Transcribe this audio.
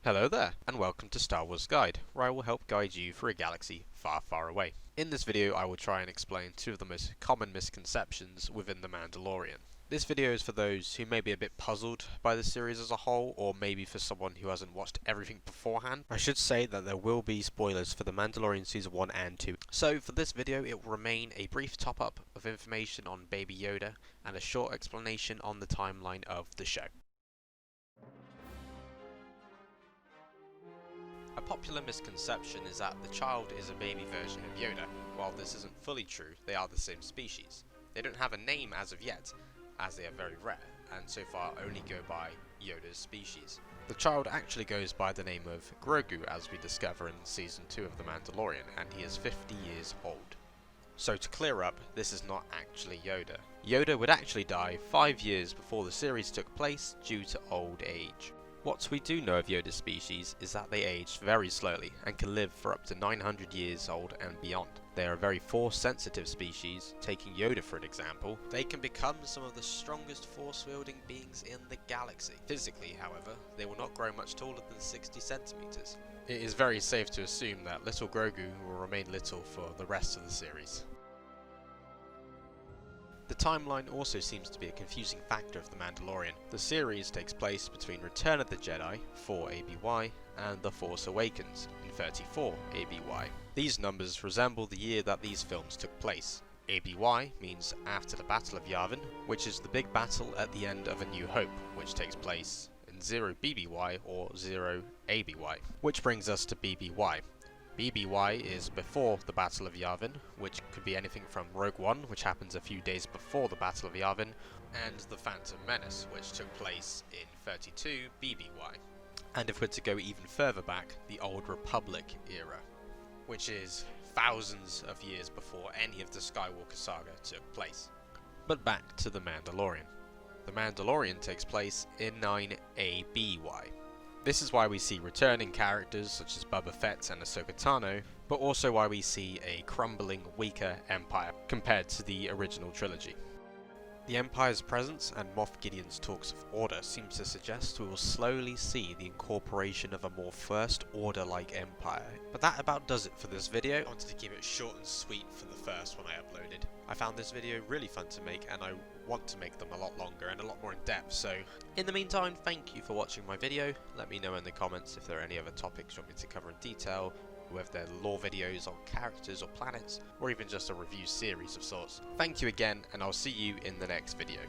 Hello there, and welcome to Star Wars Guide, where I will help guide you through a galaxy far, far away. In this video, I will try and explain two of the most common misconceptions within The Mandalorian. This video is for those who may be a bit puzzled by the series as a whole, or maybe for someone who hasn't watched everything beforehand. I should say that there will be spoilers for The Mandalorian Season 1 and 2. So for this video, it will remain a brief top-up of information on Baby Yoda, and a short explanation on the timeline of the show. A popular misconception is that the child is a baby version of Yoda. While this isn't fully true, they are the same species. They don't have a name as of yet, as they are very rare, and so far only go by Yoda's species. The child actually goes by the name of Grogu, as we discover in Season 2 of The Mandalorian, and he is 50 years old. So to clear up, this is not actually Yoda. Yoda would actually die 5 years before the series took place due to old age. What we do know of Yoda's species is that they age very slowly and can live for up to 900 years old and beyond. They are a very force-sensitive species. Taking Yoda for an example, they can become some of the strongest force-wielding beings in the galaxy. Physically, however, they will not grow much taller than 60 centimeters. It is very safe to assume that little Grogu will remain little for the rest of the series. The timeline also seems to be a confusing factor of The Mandalorian. The series takes place between Return of the Jedi, 4 ABY, and The Force Awakens, in 34 ABY. These numbers resemble the year that these films took place. ABY means after the Battle of Yavin, which is the big battle at the end of A New Hope, which takes place in 0 BBY or 0 ABY. Which brings us to BBY. BBY is before the Battle of Yavin, which could be anything from Rogue One, which happens a few days before the Battle of Yavin, and The Phantom Menace, which took place in 32 BBY. And if we're to go even further back, the Old Republic era, which is thousands of years before any of the Skywalker saga took place. But back to The Mandalorian. The Mandalorian takes place in 9 ABY. This is why we see returning characters such as Boba Fett and Ahsoka Tano, but also why we see a crumbling, weaker Empire compared to the original trilogy. The Empire's presence and Moff Gideon's talks of order seem to suggest we will slowly see the incorporation of a more First Order-like Empire. But that about does it for this video. I wanted to keep it short and sweet for the first one I uploaded. I found this video really fun to make, and I want to make them a lot longer and a lot more in depth, so in the meantime, thank you for watching my video. Let me know in the comments if there are any other topics you want me to cover in detail, whether they're lore videos on characters or planets, or even just a review series of sorts. Thank you again, and I'll see you in the next video.